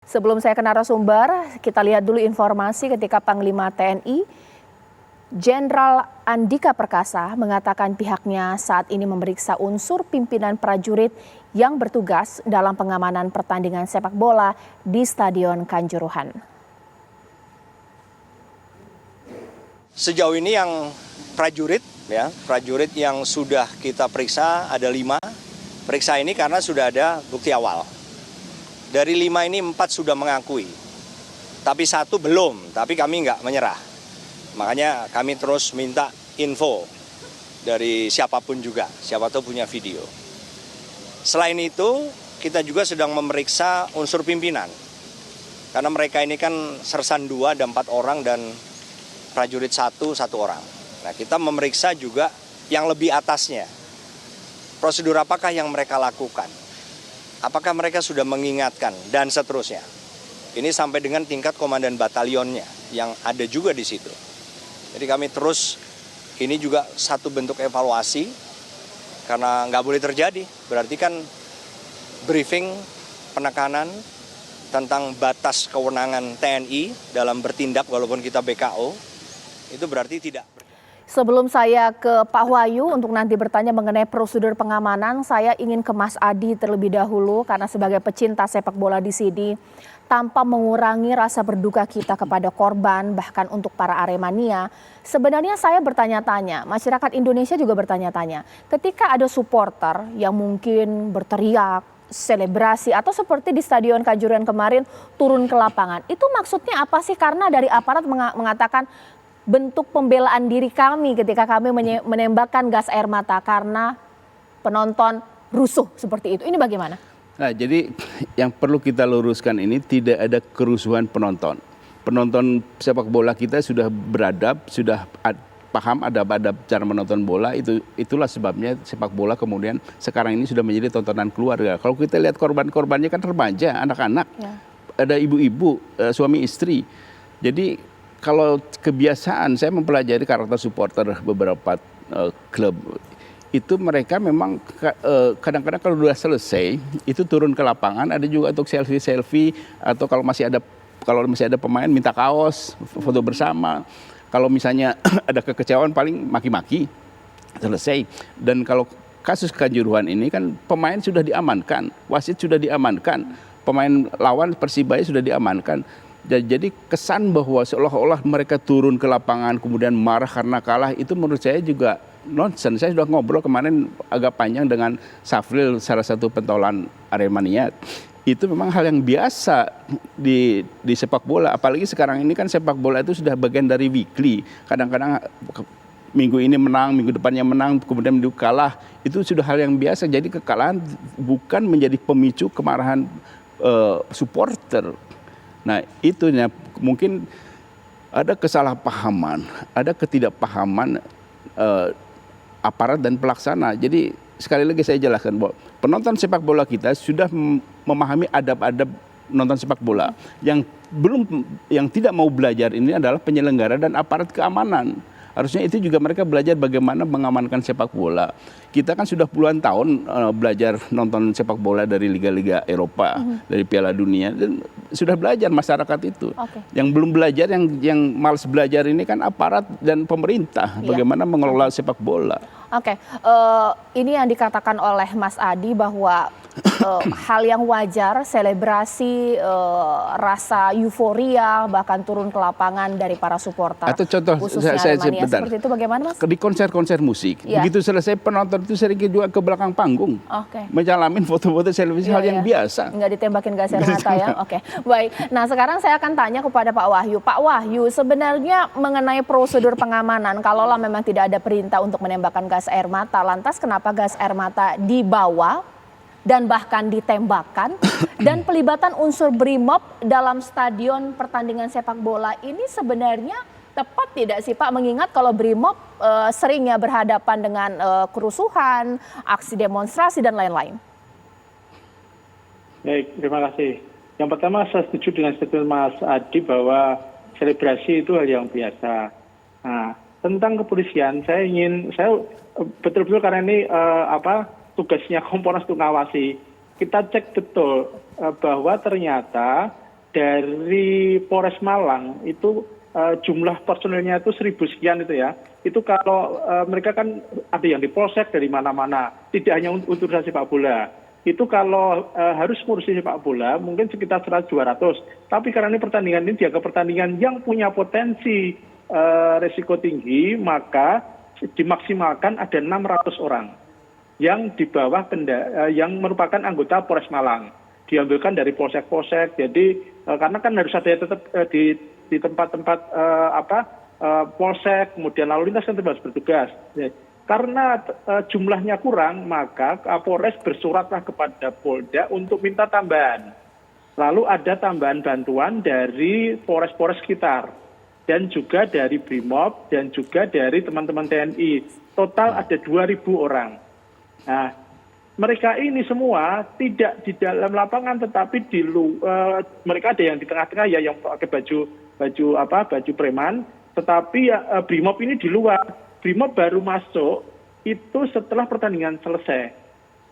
Sebelum saya ke narasumber, kita lihat dulu informasi ketika Panglima TNI Jenderal Andika Perkasa mengatakan pihaknya saat ini memeriksa unsur pimpinan prajurit yang bertugas dalam pengamanan pertandingan sepak bola di Stadion Kanjuruhan. Sejauh ini yang prajurit yang sudah kita periksa ada 5. Periksa ini karena sudah ada bukti awal. Dari 5 ini 4 sudah mengakui, tapi 1 belum, tapi kami nggak menyerah. Makanya kami terus minta info dari siapapun juga, siapa tahu punya video. Selain itu, kita juga sedang memeriksa unsur pimpinan. Karena mereka ini kan sersan 2 ada 4 orang dan prajurit 1 orang. Nah, kita memeriksa juga yang lebih atasnya. Prosedur apakah yang mereka lakukan? Apakah mereka sudah mengingatkan dan seterusnya. Ini sampai dengan tingkat komandan batalionnya yang ada juga di situ. Jadi kami terus, ini juga satu bentuk evaluasi karena nggak boleh terjadi. Berarti kan briefing penekanan tentang batas kewenangan TNI dalam bertindak walaupun kita BKO, itu berarti tidak. Sebelum saya ke Pak Wahyu untuk nanti bertanya mengenai prosedur pengamanan, saya ingin ke Mas Adi terlebih dahulu karena sebagai pecinta sepak bola di sini, tanpa mengurangi rasa berduka kita kepada korban, bahkan untuk para Aremania. Sebenarnya saya bertanya-tanya, masyarakat Indonesia juga bertanya-tanya, ketika ada supporter yang mungkin berteriak, selebrasi, atau seperti di Stadion Kanjuruhan kemarin turun ke lapangan, itu maksudnya apa sih? Karena dari aparat mengatakan, bentuk pembelaan diri kami ketika kami menembakkan gas air mata karena penonton rusuh seperti itu. Ini bagaimana? Nah, jadi yang perlu kita luruskan ini tidak ada kerusuhan penonton. Penonton sepak bola kita sudah beradab, sudah paham adab-adab cara menonton bola. Itulah sebabnya sepak bola kemudian sekarang ini sudah menjadi tontonan keluarga. Kalau kita lihat korban-korbannya kan remaja, anak-anak, ya. Ada ibu-ibu, suami istri. Jadi kalau kebiasaan, saya mempelajari karakter supporter beberapa klub, itu mereka memang kadang-kadang kalau sudah selesai, itu turun ke lapangan, ada juga untuk selfie-selfie, atau kalau masih ada pemain minta kaos, foto bersama. Kalau misalnya ada kekecewaan paling maki-maki, selesai. Dan kalau kasus Kanjuruhan ini kan pemain sudah diamankan, wasit sudah diamankan, pemain lawan Persibaya sudah diamankan. Jadi kesan bahwa seolah-olah mereka turun ke lapangan kemudian marah karena kalah, itu menurut saya juga nonsense. Saya sudah ngobrol kemarin agak panjang dengan Safril, salah satu pentolan Aremania. Itu memang hal yang biasa di sepak bola. Apalagi sekarang ini kan sepak bola itu sudah bagian dari weekly. Kadang-kadang minggu ini menang, minggu depannya menang, kemudian kalah. Itu sudah hal yang biasa. Jadi kekalahan bukan menjadi pemicu kemarahan supporter. Nah, itunya mungkin ada kesalahpahaman, ada ketidakpahaman aparat dan pelaksana. Jadi sekali lagi saya jelaskan bahwa penonton sepak bola kita sudah memahami adab-adab nonton sepak bola. Yang tidak mau belajar ini adalah penyelenggara dan aparat keamanan. Harusnya itu juga mereka belajar bagaimana mengamankan sepak bola. Kita kan sudah puluhan tahun belajar nonton sepak bola dari liga-liga Eropa, dari Piala Dunia, dan sudah belajar masyarakat itu. Okay. Yang belum belajar, yang malas belajar ini kan aparat dan pemerintah, bagaimana mengelola sepak bola. Oke, ini yang dikatakan oleh Mas Adi bahwa hal yang wajar, selebrasi, rasa euforia, bahkan turun ke lapangan dari para supporter. Atau contoh, khususnya Aremania, seperti itu bagaimana, Mas? Di konser-konser musik, begitu selesai penonton itu sering juga ke belakang panggung, mencalamin foto-foto selfie, hal yang biasa. Nggak ditembakin gas air mata ya, oke. Baik, nah sekarang saya akan tanya kepada Pak Wahyu. Pak Wahyu, sebenarnya mengenai prosedur pengamanan, kalaulah memang tidak ada perintah untuk menembakkan gas air mata, lantas kenapa gas air mata dibawa dan bahkan ditembakkan, dan pelibatan unsur BRIMOB dalam stadion pertandingan sepak bola ini sebenarnya tepat tidak sih Pak, mengingat kalau BRIMOB seringnya berhadapan dengan kerusuhan, aksi demonstrasi dan lain-lain? Baik, terima kasih. Yang pertama saya setuju dengan statement Mas Adi bahwa selebrasi itu hal yang biasa. Nah, tentang kepolisian, saya betul-betul karena ini tugasnya Kompolnas untuk ngawasi. Kita cek betul bahwa ternyata dari Polres Malang itu jumlah personilnya itu 1.000 sekian itu ya. Itu kalau mereka kan ada yang di polsek dari mana-mana, tidak hanya untuk urusan sepak bola. Itu kalau harus ngurusin sepak bola mungkin sekitar 100-200. Tapi karena ini pertandingan ini dianggap pertandingan yang punya potensi resiko tinggi, maka dimaksimalkan ada 600 orang yang di bawah yang merupakan anggota Polres Malang. Diambilkan dari polsek-polsek. Jadi karena kan harus ada tetap di tempat-tempat polsek, kemudian lalu lintas kan harus bertugas. Karena jumlahnya kurang, maka Kapolres bersuratlah kepada Polda untuk minta tambahan. Lalu ada tambahan bantuan dari polres-polres sekitar dan juga dari Brimob dan juga dari teman-teman TNI. Total ada 2.000 orang. Nah, mereka ini semua tidak di dalam lapangan, tetapi mereka ada yang di tengah-tengah ya, yang pakai baju preman, tetapi Brimob ini di luar. Brimob baru masuk itu setelah pertandingan selesai.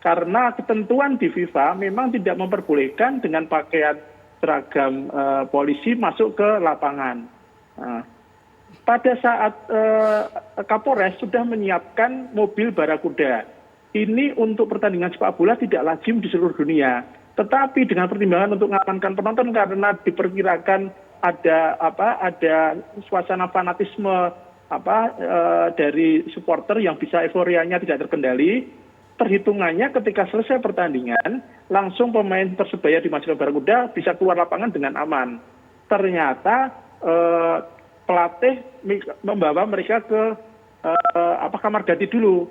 Karena ketentuan di FIFA memang tidak memperbolehkan dengan pakaian seragam polisi masuk ke lapangan. Pada saat Kapolres sudah menyiapkan mobil Barakuda. Ini untuk pertandingan sepak bola tidak lazim di seluruh dunia. Tetapi dengan pertimbangan untuk mengamankan penonton karena diperkirakan ada suasana fanatisme dari supporter yang bisa euforianya tidak terkendali, perhitungannya ketika selesai pertandingan langsung pemain Persebaya di Majalengka Barakuda bisa keluar lapangan dengan aman. Ternyata pelatih membawa mereka ke kamar ganti dulu,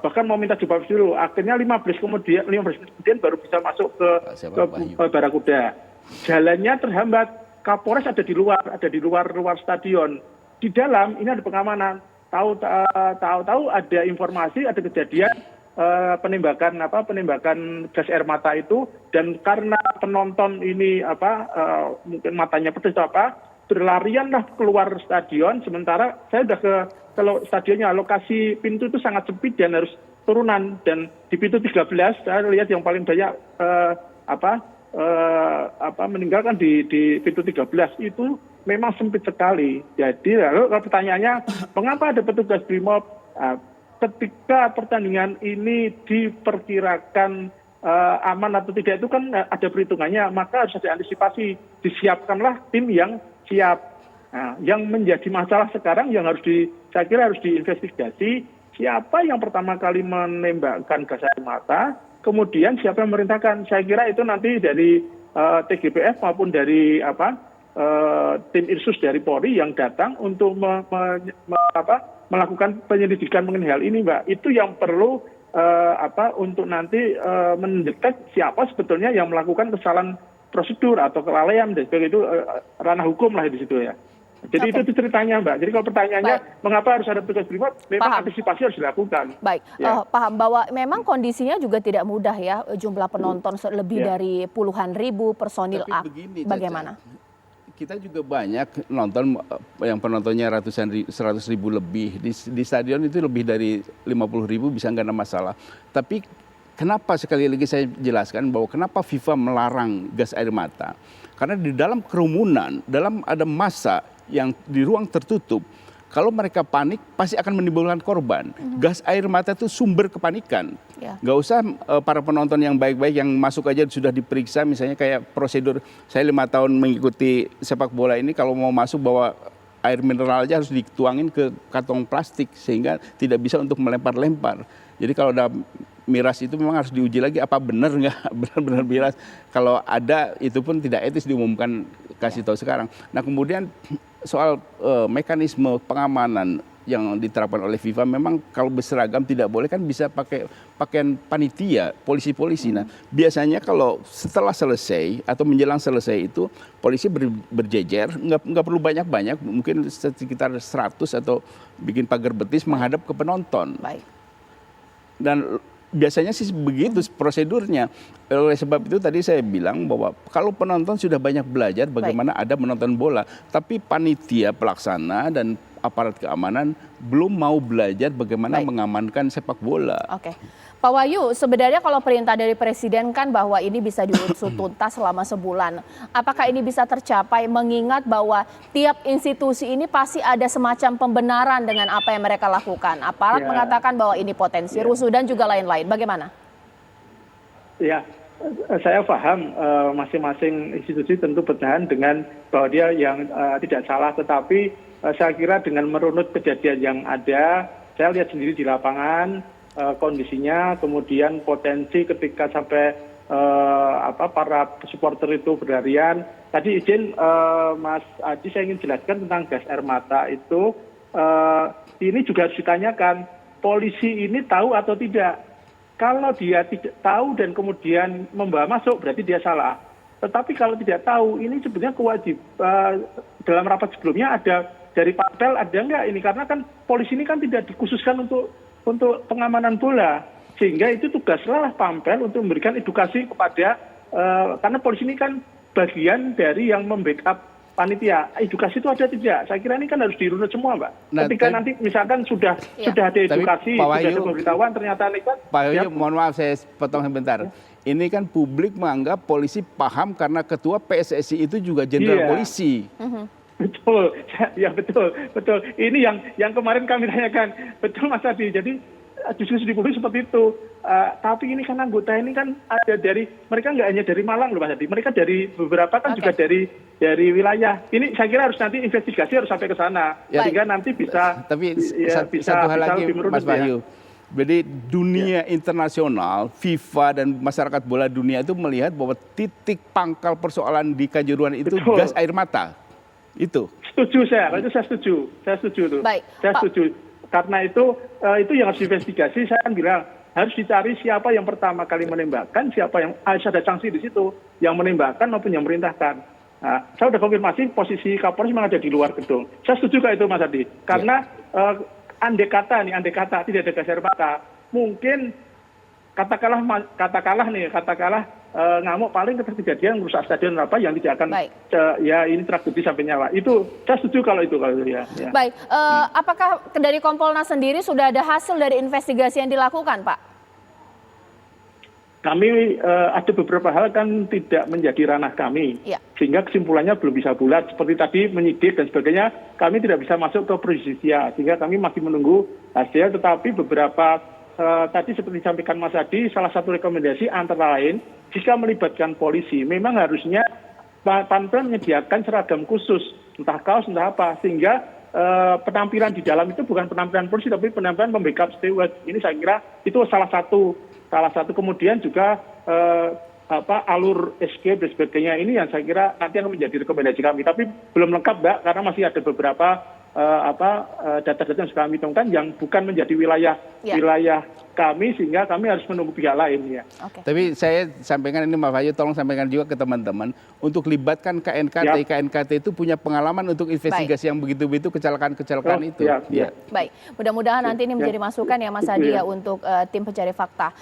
bahkan mau minta jubah dulu. Akhirnya 15 menit kemudian baru bisa masuk ke Barakuda. Jalannya terhambat, Kapolres ada di luar stadion. Di dalam ini ada pengamanan. Tahu-tahu ada informasi, ada kejadian penembakan gas air mata itu, dan karena penonton ini mungkin matanya pedes berlarianlah keluar stadion. Sementara saya sudah kalau stadionnya lokasi pintu itu sangat sempit dan harus turunan, dan di pintu 13 saya lihat yang paling banyak meninggalkan di pintu 13 itu memang sempit sekali. Jadi lalu kalau pertanyaannya mengapa ada petugas Brimob? Ketika pertandingan ini diperkirakan aman atau tidak itu kan ada perhitungannya, maka harus ada antisipasi. Disiapkanlah tim yang siap. Nah, yang menjadi masalah sekarang yang saya kira harus diinvestigasi siapa yang pertama kali menembakkan gas air mata, kemudian siapa yang memerintahkan. Saya kira itu nanti dari TGPF maupun dari tim Irsus dari Polri yang datang untuk melakukan penyelidikan mengenai hal ini, Mbak. Itu yang perlu untuk nanti mendetek siapa sebetulnya yang melakukan kesalahan prosedur atau kelalaian dan sebagainya. Itu ranah hukum lah di situ ya. Jadi itu ceritanya, Mbak. Jadi kalau pertanyaannya mengapa harus ada petugas Brimob, memang antisipasi harus dilakukan. Baik, paham bahwa memang kondisinya juga tidak mudah ya, jumlah penonton lebih dari puluhan ribu, personil A. Bagaimana? Kita juga banyak nonton yang penontonnya 100.000 lebih. Di stadion itu lebih dari 50.000 bisa nggak ada masalah. Tapi kenapa sekali lagi saya jelaskan bahwa kenapa FIFA melarang gas air mata? Karena di dalam kerumunan, ada massa yang di ruang tertutup, kalau mereka panik pasti akan menimbulkan korban. Gas air mata itu sumber kepanikan. Nggak usah para penonton yang baik-baik yang masuk aja sudah diperiksa, misalnya kayak prosedur saya 5 tahun mengikuti sepak bola ini, kalau mau masuk bawa air mineral aja harus dituangin ke kantong plastik sehingga tidak bisa untuk melempar-lempar. Jadi kalau ada miras itu memang harus diuji lagi apa benar nggak benar-benar miras. Kalau ada itu pun tidak etis diumumkan, kasih tahu sekarang. Nah kemudian soal mekanisme pengamanan yang diterapkan oleh FIFA, memang kalau berseragam tidak boleh, kan bisa pakai pakaian panitia, polisi-polisi. Nah biasanya kalau setelah selesai atau menjelang selesai itu polisi berjejer, nggak perlu banyak-banyak, mungkin sekitar 100 atau bikin pagar betis menghadap ke penonton. Baik. Dan biasanya sih begitu prosedurnya. Oleh sebab itu tadi saya bilang bahwa kalau penonton sudah banyak belajar bagaimana ada menonton bola, tapi panitia pelaksana dan aparat keamanan belum mau belajar bagaimana mengamankan sepak bola. Oke. Pak Wahyu, sebenarnya kalau perintah dari Presiden kan bahwa ini bisa diusut tuntas selama sebulan. Apakah ini bisa tercapai mengingat bahwa tiap institusi ini pasti ada semacam pembenaran dengan apa yang mereka lakukan. Aparat mengatakan bahwa ini potensi rusuh dan juga lain-lain. Bagaimana? Ya, saya paham masing-masing institusi tentu bertahan dengan bahwa dia yang tidak salah, tetapi saya kira dengan merunut kejadian yang ada, saya lihat sendiri di lapangan kondisinya, kemudian potensi ketika sampai para supporter itu berlarian. Tadi izin Mas Adi, saya ingin jelaskan tentang gas air mata itu, ini juga harus ditanyakan, polisi ini tahu atau tidak. Kalau dia tidak tahu dan kemudian membawa masuk, berarti dia salah. Tetapi kalau tidak tahu, ini sebenarnya kewajiban dalam rapat sebelumnya ada dari Pampel ada nggak ini? Karena kan polisi ini kan tidak dikhususkan untuk pengamanan bola, sehingga itu tugaslah Pampel untuk memberikan edukasi kepada karena polisi ini kan bagian dari yang membackup panitia. Edukasi itu ada tidak? Saya kira ini kan harus dirunut semua, Mbak. Nah, ketika nanti misalkan sudah ada edukasi, sudah ada pemberitahuan, ternyata nekat. Pak Wahyu, mohon maaf saya potong sebentar. Ini kan publik menganggap polisi paham karena ketua PSSI itu juga jenderal polisi. Betul, ya betul. Ini yang kemarin kami tanyakan, betul Mas Adi. Jadi diskusi di publik seperti itu. Tapi ini kan anggota ini kan ada dari, mereka nggak hanya dari Malang loh Mas Adi. Mereka dari beberapa kan juga dari wilayah. Ini saya kira harus nanti investigasi harus sampai ke sana. Sehingga nanti bisa. Tapi bisa satu hal lagi Mas ya. Wahyu. Jadi dunia internasional, FIFA dan masyarakat bola dunia itu melihat bahwa titik pangkal persoalan di Kanjuruhan itu gas air mata. Itu. Setuju saya, itu saya setuju. Saya setuju tuh. Saya setuju. Karena itu yang harus diinvestigasi. Saya kan bilang harus dicari siapa yang pertama kali menembakkan, siapa yang harus ada sanksi di situ, yang menembakkan maupun yang merintahkan. Nah, saya sudah konfirmasi posisi Kapolres memang ada di luar gedung. Saya setuju kalau itu Mas Adi. Karena andai kata tidak ada gas air mata, mungkin katakanlah ngamuk paling kejadian merusak stadion apa yang tidak akan ya ini tragedi sampai nyawa. Itu saya setuju kalau itu ya. Baik, apakah dari Kompolnas sendiri sudah ada hasil dari investigasi yang dilakukan, Pak? Kami ada beberapa hal kan tidak menjadi ranah kami, sehingga kesimpulannya belum bisa bulat. Seperti tadi menyidik dan sebagainya, kami tidak bisa masuk ke projustisia, sehingga kami masih menunggu hasil. Tetapi beberapa tadi seperti disampaikan Mas Adi, salah satu rekomendasi antara lain, jika melibatkan polisi, memang harusnya Pampel menyediakan seragam khusus, entah kaos, entah apa, sehingga penampilan di dalam itu bukan penampilan polisi, tapi penampilan pembackup steward. Ini saya kira itu salah satu. Kemudian juga alur escape dan sebagainya ini yang saya kira nanti akan menjadi rekomendasi kami. Tapi belum lengkap, Mbak, karena masih ada beberapa data-data yang sudah kami hitungkan yang bukan menjadi wilayah kami, sehingga kami harus menunggu pihak lain ya. Tapi saya sampaikan ini Mas Wahyu, tolong sampaikan juga ke teman-teman untuk libatkan KNKT. KNKT itu punya pengalaman untuk investigasi yang begitu-begitu kecelakaan itu. Baik, mudah-mudahan nanti ini menjadi masukan ya Mas Adi ya untuk tim pencari fakta.